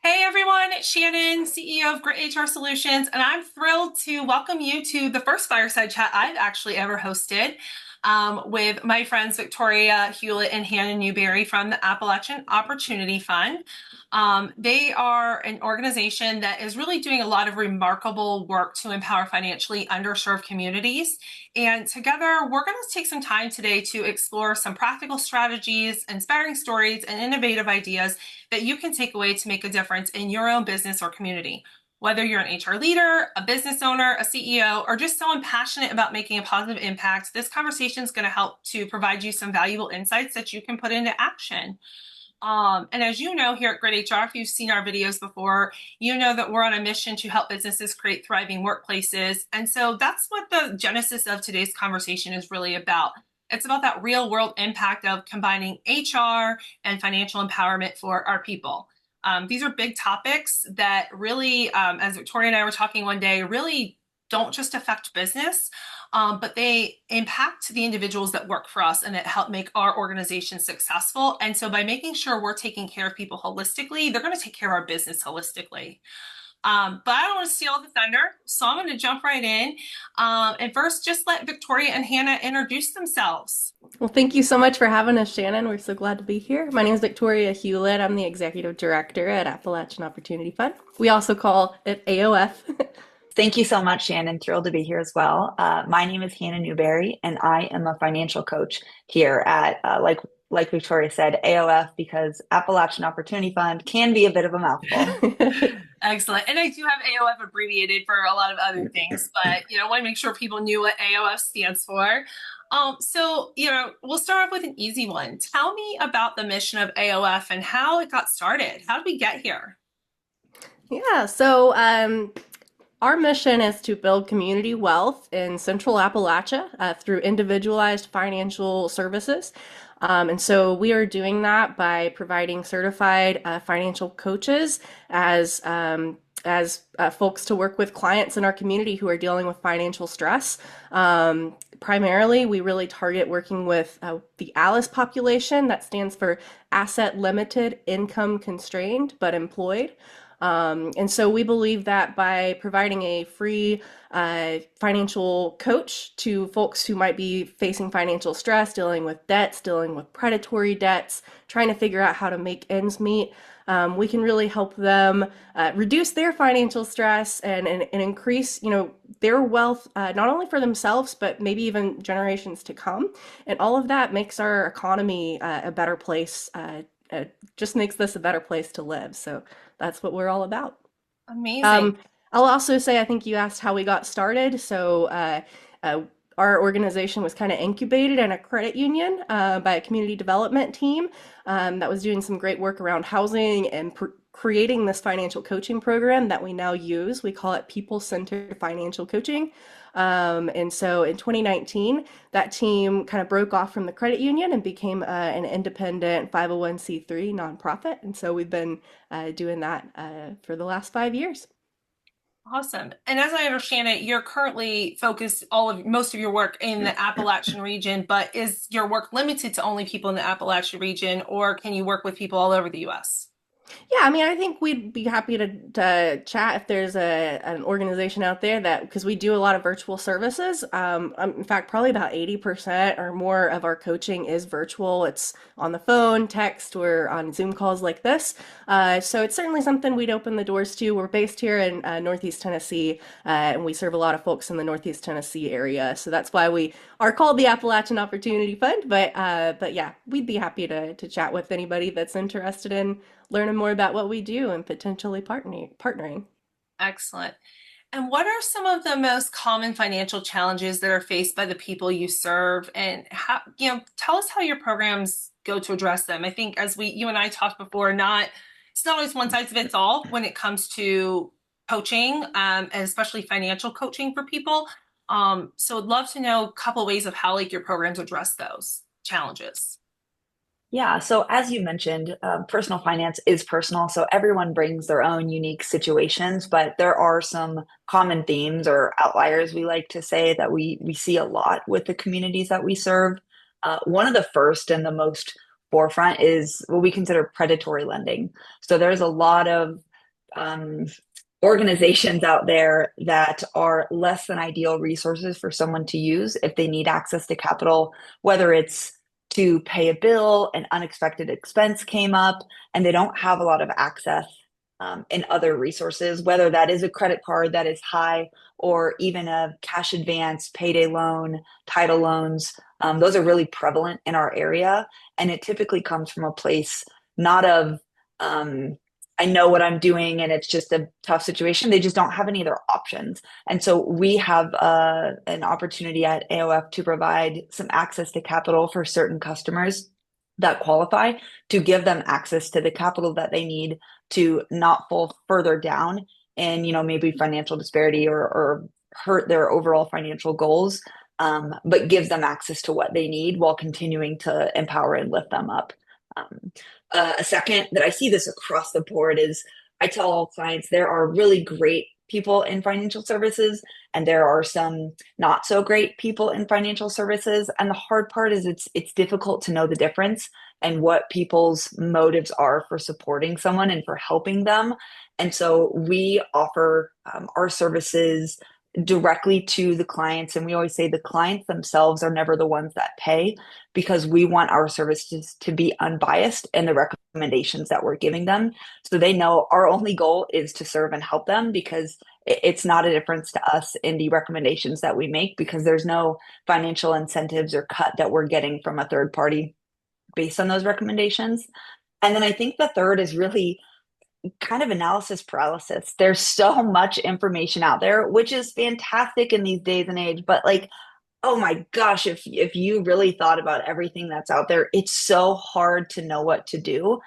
Hey everyone, it's Shannon, CEO of GritHR Solutions, and I'm thrilled to welcome you to the first Fireside Chat I've actually ever hosted with my friends Victoria, Hewlett, and Hannah Newberry from the Appalachian Opportunity Fund. They are an organization that is really doing a lot of remarkable work to empower financially underserved communities. And together, we're going to take some time today to explore some practical strategies, inspiring stories, and innovative ideas that you can take away to make a difference in your own business or community. Whether you're an HR leader, a business owner, a CEO, or just someone passionate about making a positive impact, this conversation is going to help to provide you some valuable insights that you can put into action. And as you know, here at GritHR, if you've seen our videos before, you know that we're on a mission to help businesses create thriving workplaces. And so that's what the genesis of today's conversation is really about. It's about that real world impact of combining HR and financial empowerment for our people. These are big topics that really, as Victoria and I were talking one day, really don't just affect business, but they impact the individuals that work for us and that help make our organization successful. And so by making sure we're taking care of people holistically, they're going to take care of our business holistically. But I don't want to steal the thunder, so I'm going to jump right in. And first, just let Victoria and Hannah introduce themselves. Well, thank you so much for having us, Shannon. We're so glad to be here. My name is Victoria Hewlett. I'm the Executive Director at Appalachian Opportunity Fund. We also call it AOF. Thank you so much, Shannon. Thrilled to be here as well. My name is Hannah Newberry, and I am a financial coach here at, like Victoria said, AOF, because Appalachian Opportunity Fund can be a bit of a mouthful. Excellent. And I do have AOF abbreviated for a lot of other things, but I want to make sure people knew what AOF stands for. We'll start off with an easy one. Tell me about the mission of AOF and how it got started. How did we get here? Yeah, our mission is to build community wealth in Central Appalachia through individualized financial services. And so we are doing that by providing certified financial coaches as folks to work with clients in our community who are dealing with financial stress. Primarily, we really target working with the ALICE population. That stands for Asset Limited, Income Constrained, but Employed. And so we believe that by providing a free financial coach to folks who might be facing financial stress, dealing with debts, dealing with predatory debts, trying to figure out how to make ends meet, we can really help them reduce their financial stress and increase, their wealth, not only for themselves, but maybe even generations to come. And all of that makes our economy a better place, just makes this a better place to live. So that's what we're all about. Amazing. I'll also say, I think you asked how we got started. Our organization was kind of incubated in a credit union by a community development team that was doing some great work around housing and creating this financial coaching program that we now use. We call it People-Centered Financial Coaching. And so in 2019, that team kind of broke off from the credit union and became an independent 501c3 nonprofit. And so we've been doing that for the last 5 years. Awesome. And as I understand it, you're currently focused most of your work in the Appalachian region, but is your work limited to only people in the Appalachian region, or can you work with people all over the US? Yeah, I mean, I think we'd be happy to chat if there's an organization out there that, because we do a lot of virtual services. In fact, probably about 80% or more of our coaching is virtual. It's on the phone, text, or on Zoom calls like this. So it's certainly something we'd open the doors to. We're based here in Northeast Tennessee, and we serve a lot of folks in the Northeast Tennessee area. So that's why we are called the Appalachian Opportunity Fund. But yeah, we'd be happy to chat with anybody that's interested in learning more about what we do and potentially partnering. Excellent. And what are some of the most common financial challenges that are faced by the people you serve, and how, tell us how your programs go to address them. I think as you and I talked before, it's not always one size fits all when it comes to coaching, and especially financial coaching for people. So I'd love to know a couple ways of how your programs address those challenges. Yeah, so as you mentioned, personal finance is personal, so everyone brings their own unique situations, but there are some common themes or outliers we like to say that we see a lot with the communities that we serve. One of the first and the most forefront is what we consider predatory lending. So there's a lot of um, organizations out there that are less than ideal resources for someone to use if they need access to capital, whether it's to pay a bill, an unexpected expense came up, and they don't have a lot of access in other resources, whether that is a credit card that is high or even a cash advance, payday loan, title loans. Those are really prevalent in our area. And it typically comes from a place not of, I know what I'm doing and it's just a tough situation. They just don't have any other options. And so we have an opportunity at AOF to provide some access to capital for certain customers that qualify, to give them access to the capital that they need to not fall further down in, maybe financial disparity or hurt their overall financial goals, but gives them access to what they need while continuing to empower and lift them up. A second that I see this across the board is I tell all clients there are really great people in financial services and there are some not so great people in financial services. And the hard part is it's difficult to know the difference and what people's motives are for supporting someone and for helping them. And so we offer our services directly to the clients. And we always say the clients themselves are never the ones that pay, because we want our services to be unbiased in the recommendations that we're giving them. So they know our only goal is to serve and help them, because it's not a difference to us in the recommendations that we make, because there's no financial incentives or cut that we're getting from a third party based on those recommendations. And then I think the third is really kind of analysis paralysis. There's so much information out there, which is fantastic in these days and age, but like, oh my gosh, if you really thought about everything that's out there, it's so hard to know what to do.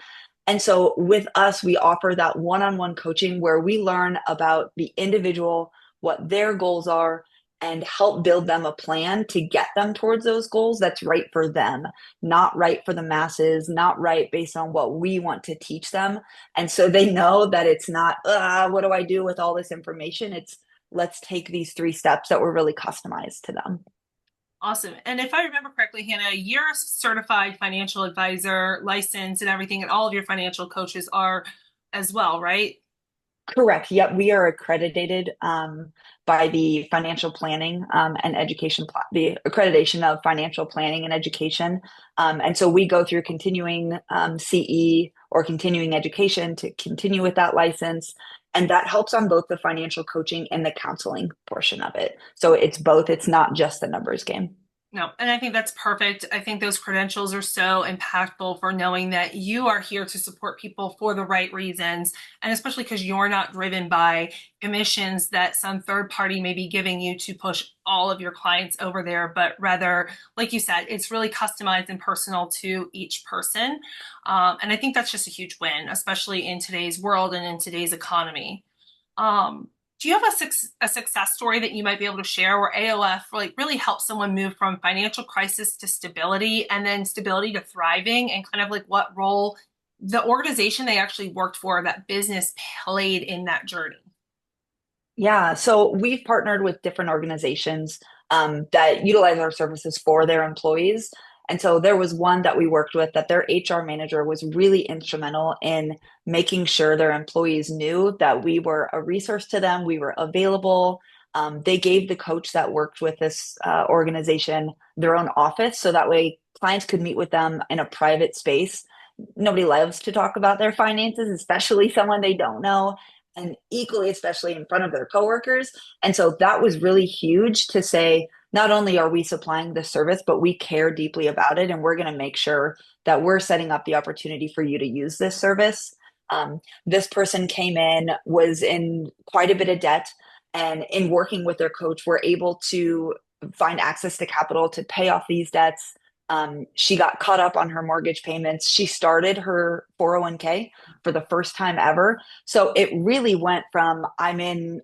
And so with us, we offer that one-on-one coaching where we learn about the individual, what their goals are, and help build them a plan to get them towards those goals that's right for them, not right for the masses, not right based on what we want to teach them. And so they know that it's not, what do I do with all this information? It's, let's take these 3 steps that were really customized to them. Awesome. And if I remember correctly, Hannah, you're a certified financial advisor, licensed and everything, and all of your financial coaches are as well, right? Correct. Yep. We are accredited by the financial planning and education, the accreditation of financial planning and education. And so we go through continuing CE or continuing education to continue with that license. And that helps on both the financial coaching and the counseling portion of it. So it's both, it's not just the numbers game. No, and I think that's perfect. I think those credentials are so impactful for knowing that you are here to support people for the right reasons. And especially because you're not driven by commissions that some third party may be giving you to push all of your clients over there, but rather, like you said, it's really customized and personal to each person. And I think that's just a huge win, especially in today's world and in today's economy. Um, do you have a success story that you might be able to share where AOF like really helped someone move from financial crisis to stability and then stability to thriving, and kind of like what role the organization they actually worked for, that business, played in that journey? Yeah, so we've partnered with different organizations that utilize our services for their employees. And so there was one that we worked with that their HR manager was really instrumental in making sure their employees knew that we were a resource to them, we were available. They gave the coach that worked with this organization their own office, so that way clients could meet with them in a private space. Nobody loves to talk about their finances, especially someone they don't know, and equally, especially in front of their coworkers. And so that was really huge to say, not only are we supplying the service, but we care deeply about it. And we're going to make sure that we're setting up the opportunity for you to use this service. This person came in, was in quite a bit of debt, and in working with their coach, were able to find access to capital to pay off these debts. She got caught up on her mortgage payments. She started her 401k for the first time ever. So it really went from I'm in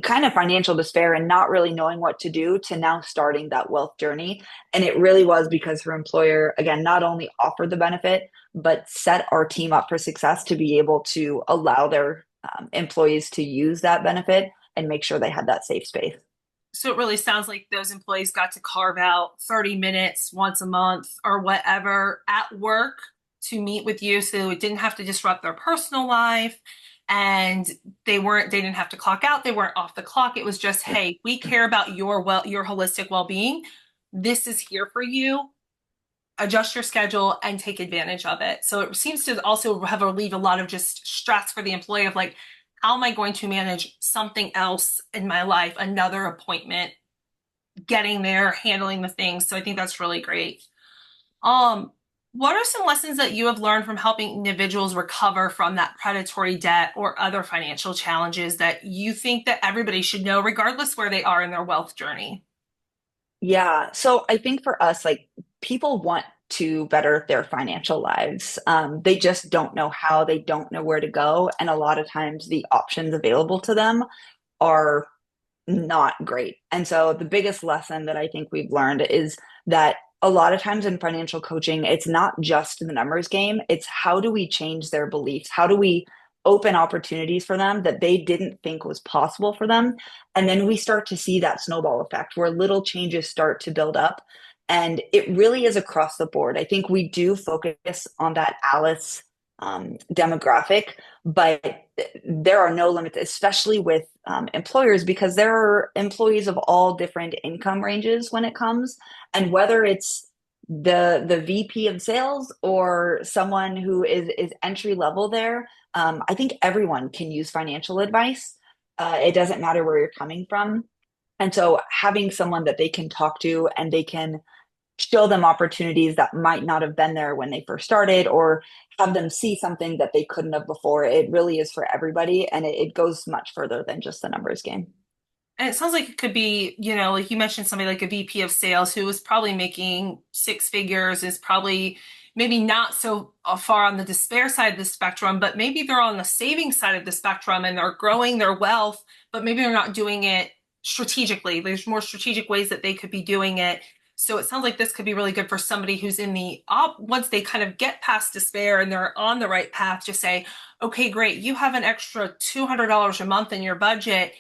kind of financial despair and not really knowing what to do to now starting that wealth journey. And it really was because her employer, again, not only offered the benefit, but set our team up for success to be able to allow their employees to use that benefit and make sure they had that safe space. So it really sounds like those employees got to carve out 30 minutes once a month or whatever at work to meet with you, so it didn't have to disrupt their personal life. and they didn't have to clock out, they weren't off the clock. It was just, hey, we care about your holistic well-being. This is here for you. Adjust your schedule and take advantage of it. So it seems to also have relieved a lot of just stress for the employee of like, how am I going to manage something else in my life, another appointment, getting there, handling the things. So I think that's really great. Um, what are some lessons that you have learned from helping individuals recover from that predatory debt or other financial challenges that you think that everybody should know, regardless where they are in their wealth journey? Yeah. So I think for us, like people want to better their financial lives. They just don't know how, they don't know where to go. And a lot of times the options available to them are not great. And so the biggest lesson that I think we've learned is that a lot of times in financial coaching, it's not just the numbers game, it's how do we change their beliefs? How do we open opportunities for them that they didn't think was possible for them? And then we start to see that snowball effect where little changes start to build up. And it really is across the board. I think we do focus on that Alice demographic, but there are no limits, especially with employers, because there are employees of all different income ranges when it comes, and whether it's the VP of sales or someone who is entry level there, I think everyone can use financial advice. It doesn't matter where you're coming from, and so having someone that they can talk to and they can show them opportunities that might not have been there when they first started, or have them see something that they couldn't have before. It really is for everybody, and it goes much further than just the numbers game. And it sounds like it could be, like you mentioned somebody like a VP of sales who is probably making six figures, is probably maybe not so far on the despair side of the spectrum, but maybe they're on the saving side of the spectrum and they're growing their wealth, but maybe they're not doing it strategically. There's more strategic ways that they could be doing it. So it sounds like this could be really good for somebody who's in the op once they kind of get past despair and they're on the right path to say, okay, great, you have an extra $200 a month in your budget.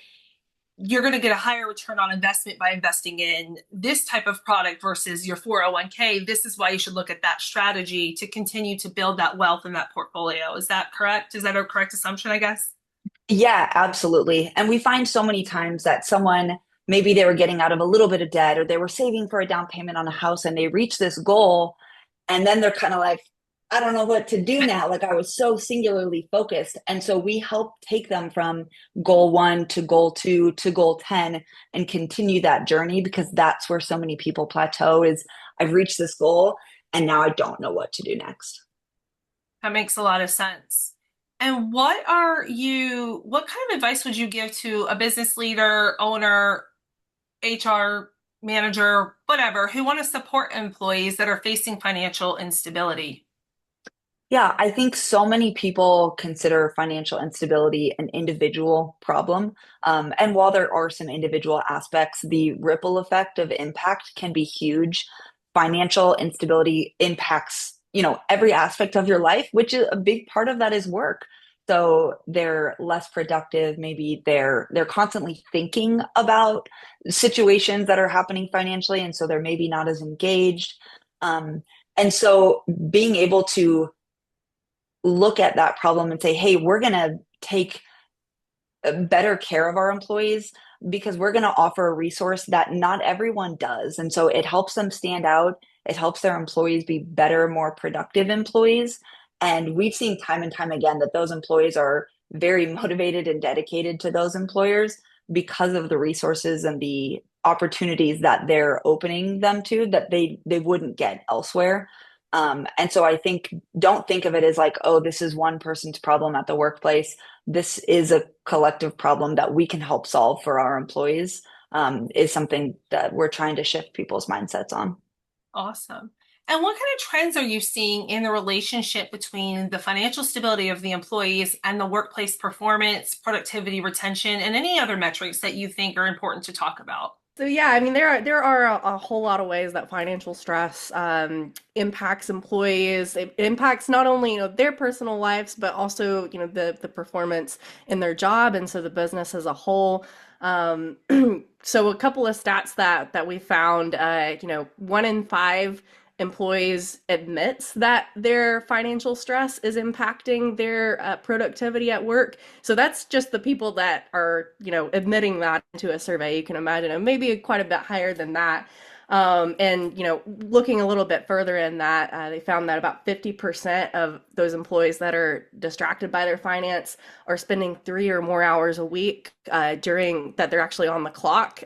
You're going to get a higher return on investment by investing in this type of product versus your 401k. This is why you should look at that strategy to continue to build that wealth in that portfolio. Is that correct? Is that a correct assumption, I guess? Yeah, absolutely. And we find so many times that someone, maybe they were getting out of a little bit of debt or they were saving for a down payment on a house and they reach this goal, and then they're kind of like, I don't know what to do now. Like I was so singularly focused. And so we help take them from goal one to goal two to goal 10 and continue that journey, because that's where so many people plateau is I've reached this goal and now I don't know what to do next. That makes a lot of sense. And what kind of advice would you give to a business leader, owner, HR manager, whatever, who want to support employees that are facing financial instability? Yeah, I think so many people consider financial instability an individual problem. And while there are some individual aspects, the ripple effect of impact can be huge. Financial instability impacts, every aspect of your life, which is a big part of that is work. So they're less productive. Maybe they're constantly thinking about situations that are happening financially, and so they're maybe not as engaged. And so being able to look at that problem and say, hey, we're going to take better care of our employees because we're going to offer a resource that not everyone does. And so it helps them stand out. It helps their employees be better, more productive employees. And we've seen time and time again that those employees are very motivated and dedicated to those employers because of the resources and the opportunities that they're opening them to that they wouldn't get elsewhere. And so I think, don't think of it as like, oh, this is one person's problem at the workplace. This is a collective problem that we can help solve for our employees, is something that we're trying to shift people's mindsets on. Awesome. And what kind of trends are you seeing in the relationship between the financial stability of the employees and the workplace performance, productivity, retention, and any other metrics that you think are important to talk about? So yeah, I mean there are a whole lot of ways that financial stress impacts employees. It impacts not only their personal lives, but also the performance in their job, and so the business as a whole. So a couple of stats that we found, 1 in 5 employees admits that their financial stress is impacting their productivity at work. So that's just the people that are, admitting that into a survey. You can imagine it maybe quite a bit higher than that. And looking a little bit further in that, they found that about 50% of those employees that are distracted by their finance are spending 3 or more hours a week during that they're actually on the clock.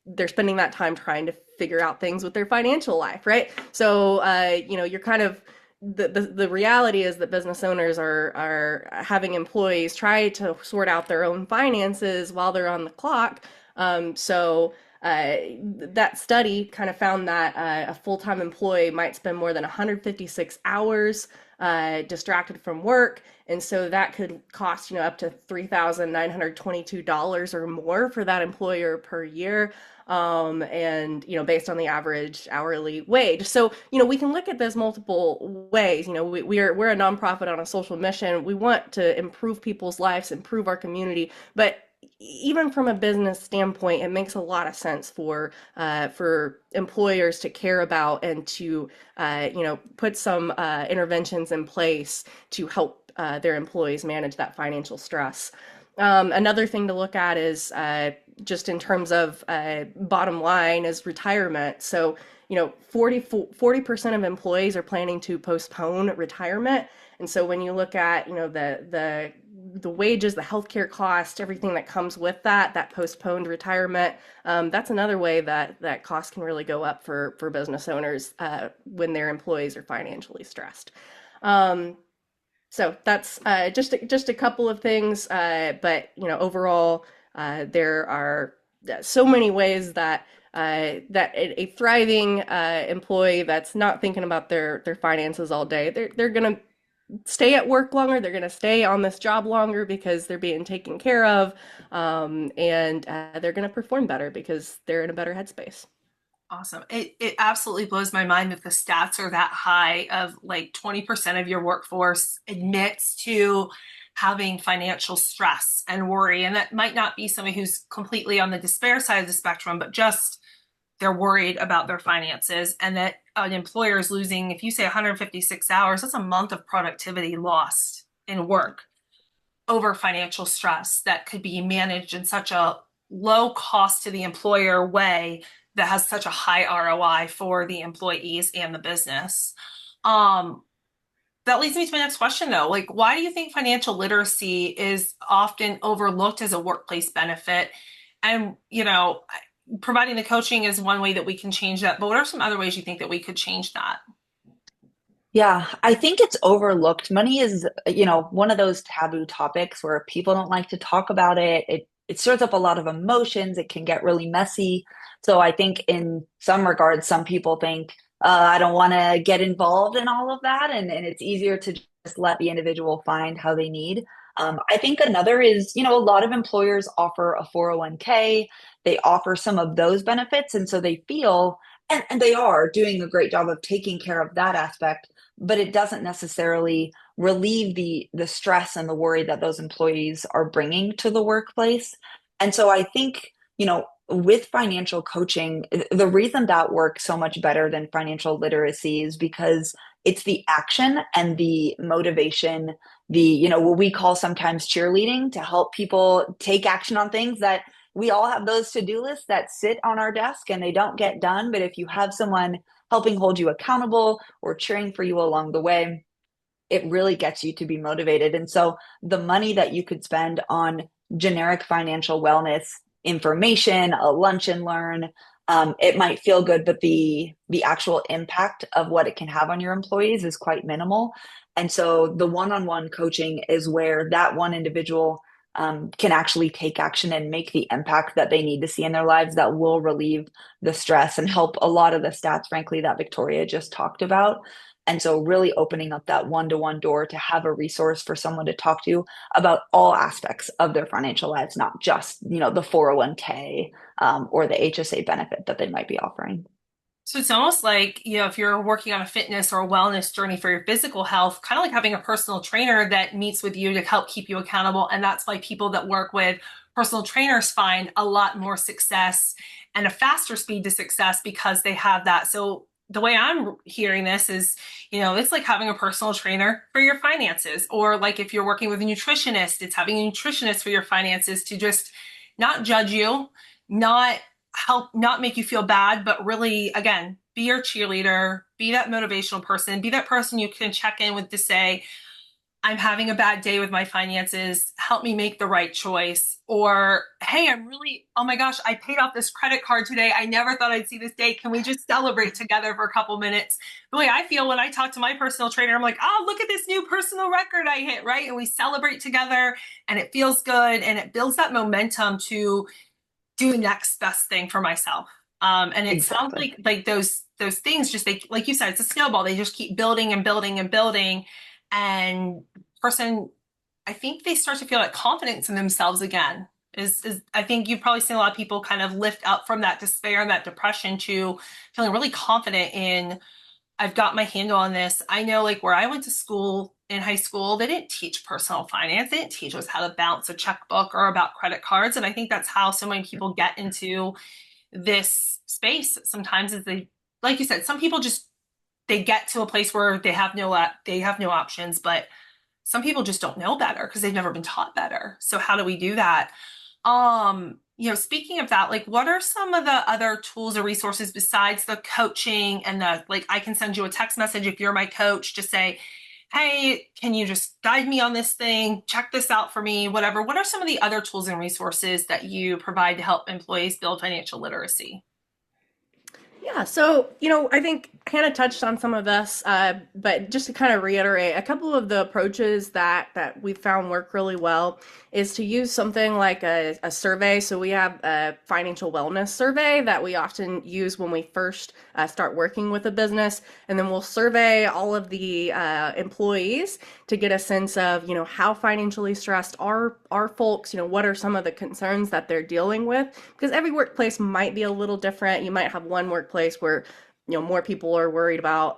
They're spending that time trying to figure out things with their financial life, right? So, you're kind of the reality is that business owners are having employees try to sort out their own finances while they're on the clock. That study kind of found that a full-time employee might spend more than 156 hours distracted from work. And so that could cost, up to $3,922 or more for that employer per year. Based on the average hourly wage. So, we can look at this multiple ways. We're a nonprofit on a social mission. We want to improve people's lives, improve our community, but even from a business standpoint, it makes a lot of sense for employers to care about and to put some interventions in place to help their employees manage that financial stress. Another thing to look at is just in terms of bottom line is retirement. So 40% of employees are planning to postpone retirement. And so when you look at the wages, the healthcare cost, everything that comes with that postponed retirement, that's another way that costs can really go up for business owners when their employees are financially stressed. So that's just a couple of things, but overall, there are so many ways that a thriving employee that's not thinking about their finances all day, they're gonna stay at work longer, they're gonna stay on this job longer because they're being taken care of, and they're gonna perform better because they're in a better headspace. Awesome. It absolutely blows my mind that the stats are that high of like 20% of your workforce admits to having financial stress and worry. And that might not be somebody who's completely on the despair side of the spectrum, but just they're worried about their finances, and that an employer is losing, if you say 156 hours, that's a month of productivity lost in work over financial stress that could be managed in such a low cost to the employer way that has such a high ROI for the employees and the business. That leads me to my next question though. Like, why do you think financial literacy is often overlooked as a workplace benefit? And, providing the coaching is one way that we can change that, but what are some other ways you think that we could change that? Yeah, I think it's overlooked. Money is, one of those taboo topics where people don't like to talk about it. It stirs up a lot of emotions. It can get really messy. So I think in some regards, some people think, I don't want to get involved in all of that. And it's easier to just let the individual find how they need. I think another is, a lot of employers offer a 401k. They offer some of those benefits. And so they feel, and they are doing a great job of taking care of that aspect, but it doesn't necessarily relieve the stress and the worry that those employees are bringing to the workplace. And so I think, with financial coaching, the reason that works so much better than financial literacy is because it's the action and the motivation, what we call sometimes cheerleading, to help people take action on things that we all have, those to-do lists that sit on our desk and they don't get done. But if you have someone helping hold you accountable or cheering for you along the way, it really gets you to be motivated. And so the money that you could spend on generic financial wellness information, a lunch and learn, it might feel good, but the actual impact of what it can have on your employees is quite minimal. And so the one-on-one coaching is where that one individual can actually take action and make the impact that they need to see in their lives that will relieve the stress and help a lot of the stats, frankly, that Victoria just talked about. And so really opening up that one-to-one door to have a resource for someone to talk to about all aspects of their financial lives, not just, the 401k or the HSA benefit that they might be offering. So it's almost like, if you're working on a fitness or a wellness journey for your physical health, kind of like having a personal trainer that meets with you to help keep you accountable. And that's why people that work with personal trainers find a lot more success and a faster speed to success because they have that. So the way I'm hearing this is, it's like having a personal trainer for your finances, or like if you're working with a nutritionist, it's having a nutritionist for your finances to just not judge you, not not make you feel bad, but really, again, be your cheerleader, be that motivational person, be that person you can check in with to say, I'm having a bad day with my finances. Help me make the right choice. Or, hey, oh my gosh, I paid off this credit card today. I never thought I'd see this day. Can we just celebrate together for a couple minutes? The way I feel when I talk to my personal trainer, I'm like, oh, look at this new personal record I hit, right? And we celebrate together and it feels good and it builds that momentum to do the next best thing for myself. And it sounds Exactly. like those things just like you said, it's a snowball. They just keep building and building and building. And person, I think they start to feel like confidence in themselves again. Is I think you've probably seen a lot of people kind of lift up from that despair and that depression to feeling really confident in, I've got my handle on this. I know, like, where I went to school in high school, they didn't teach personal finance. They didn't teach us how to balance a checkbook or about credit cards. And I think that's how so many people get into this space sometimes, is they, like you said, some people just, they get to a place where they have no options, but some people just don't know better because they've never been taught better. So how do we do that? Speaking of that, like, what are some of the other tools or resources besides the coaching and the, like, I can send you a text message if you're my coach to say, hey, can you just guide me on this thing? Check this out for me, whatever. What are some of the other tools and resources that you provide to help employees build financial literacy? Yeah, so I think Hannah touched on some of this, but just to kind of reiterate, a couple of the approaches that we found work really well is to use something like a survey. So we have a financial wellness survey that we often use when we first start working with a business, and then we'll survey all of the employees to get a sense of how financially stressed are folks. What are some of the concerns that they're dealing with, because every workplace might be a little different. You might have one workplace where more people are worried about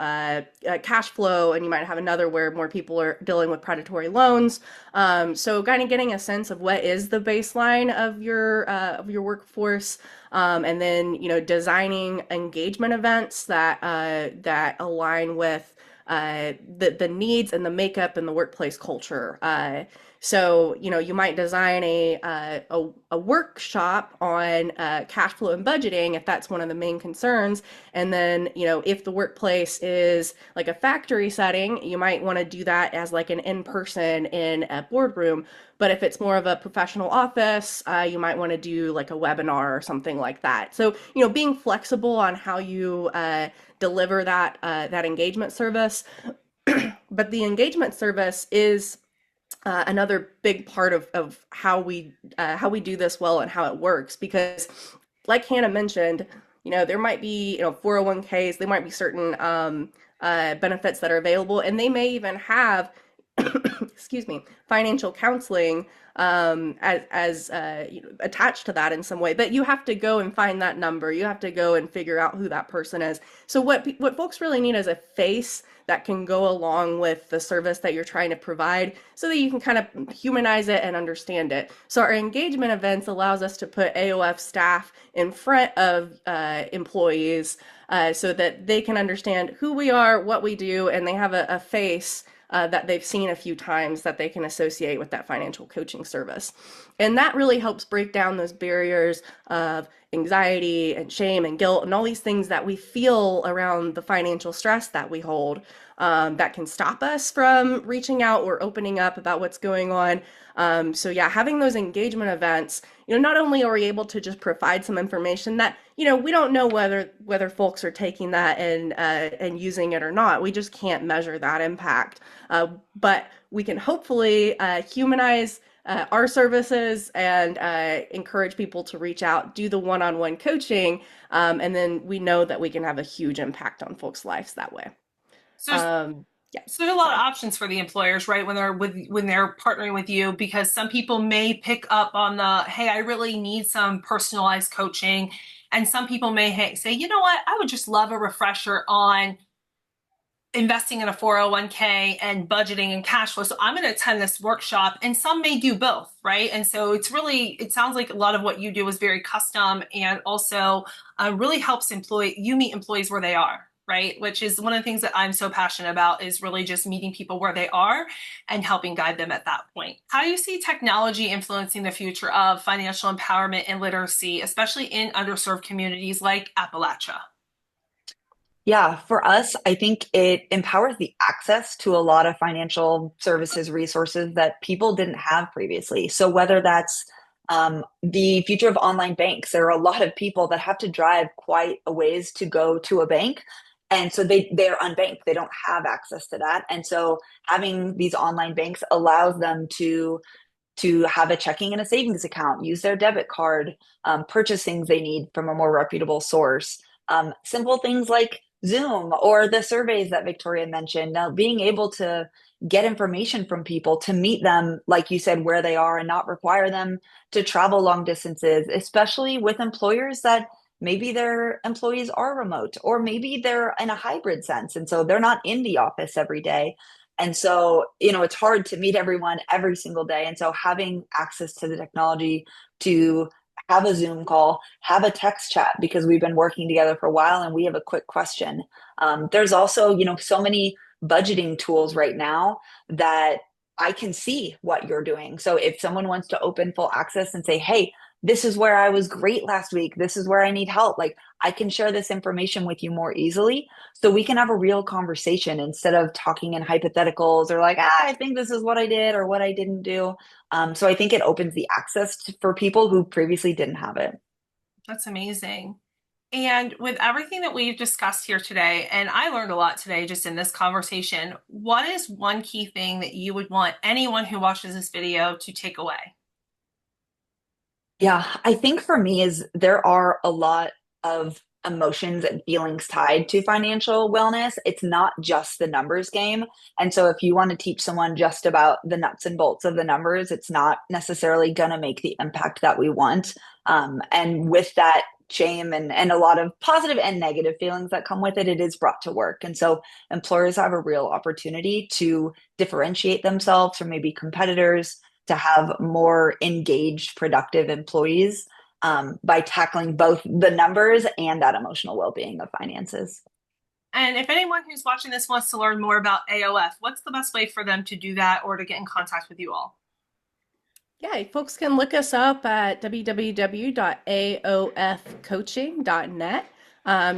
cash flow, and you might have another where more people are dealing with predatory loans. So kind of getting a sense of what is the baseline of your workforce, and then designing engagement events that align with the needs and the makeup and the workplace culture. So you might design a workshop on cash flow and budgeting if that's one of the main concerns. And then if the workplace is like a factory setting, you might want to do that as like an in-person in a boardroom. But if it's more of a professional office, you might want to do like a webinar or something like that. So being flexible on how you deliver that engagement service. But the engagement service is another big part of how we do this well and how it works, because like Hannah mentioned, there might be 401ks, there might be certain benefits that are available, and they may even have excuse me, financial counseling as attached to that in some way. But you have to go and find that number. You have to go and figure out who that person is. So what folks really need is a face that can go along with the service that you're trying to provide, so that you can kind of humanize it and understand it. So our engagement events allows us to put AOF staff in front of employees, so that they can understand who we are, what we do, and they have a face that they've seen a few times that they can associate with that financial coaching service. And that really helps break down those barriers of anxiety and shame and guilt and all these things that we feel around the financial stress that we hold, that can stop us from reaching out or opening up about what's going on. So yeah, having those engagement events, not only are we able to just provide some information that, we don't know whether folks are taking that and using it or not. We just can't measure that impact. But we can hopefully humanize our services and encourage people to reach out, do the one-on-one coaching, and then we know that we can have a huge impact on folks' lives that way. So Yeah. So there's a lot of options for the employers, right? When they're partnering with you, because some people may pick up on the, hey, I really need some personalized coaching. And some people may say, you know what, I would just love a refresher on investing in a 401k and budgeting and cash flow. So I'm going to attend this workshop, and some may do both, right? And so it sounds like a lot of what you do is very custom, and also really helps you meet employees where they are. right? Which is one of the things that I'm so passionate about, is really just meeting people where they are and helping guide them at that point. How do you see technology influencing the future of financial empowerment and literacy, especially in underserved communities like Appalachia? Yeah, for us, I think it empowers the access to a lot of financial services resources that people didn't have previously. So whether that's the future of online banks, there are a lot of people that have to drive quite a ways to go to a bank. And so they're unbanked. They don't have access to that. And so having these online banks allows them to have a checking and a savings account, use their debit card, purchase things they need from a more reputable source. Simple things like Zoom or the surveys that Victoria mentioned. Now, being able to get information from people, to meet them, like you said, where they are and not require them to travel long distances, especially with employers that maybe their employees are remote or maybe they're in a hybrid sense. And so they're not in the office every day. And so, it's hard to meet everyone every single day. And so having access to the technology to have a Zoom call, have a text chat, because we've been working together for a while and we have a quick question. There's also, so many budgeting tools right now that I can see what you're doing. So if someone wants to open full access and say, hey, this is where I was great last week, this is where I need help, like I can share this information with you more easily so we can have a real conversation instead of talking in hypotheticals or like, I think this is what I did or what I didn't do. So I think it opens the access for people who previously didn't have it. That's amazing. And with everything that we've discussed here today, and I learned a lot today just in this conversation, what is one key thing that you would want anyone who watches this video to take away? Yeah, I think for me is there are a lot of emotions and feelings tied to financial wellness. It's not just the numbers game. And so if you want to teach someone just about the nuts and bolts of the numbers, it's not necessarily going to make the impact that we want. And with that shame and a lot of positive and negative feelings that come with it, it is brought to work. And so employers have a real opportunity to differentiate themselves from maybe competitors, to have more engaged, productive employees by tackling both the numbers and that emotional well-being of finances. And if anyone who's watching this wants to learn more about AOF, what's the best way for them to do that or to get in contact with you all? Yeah, folks can look us up at www.aofcoaching.net.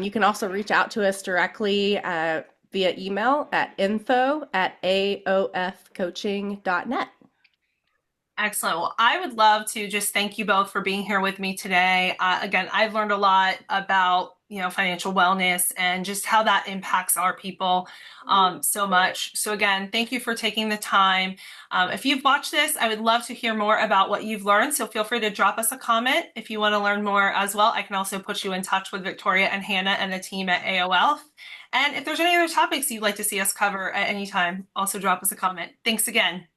You can also reach out to us directly via email at info@aofcoaching.net. Excellent. Well, I would love to just thank you both for being here with me today. Again, I've learned a lot about financial wellness and just how that impacts our people so much. So again, thank you for taking the time. If you've watched this, I would love to hear more about what you've learned. So feel free to drop us a comment if you want to learn more as well. I can also put you in touch with Victoria and Hannah and the team at AOL. And if there's any other topics you'd like to see us cover at any time, also drop us a comment. Thanks again.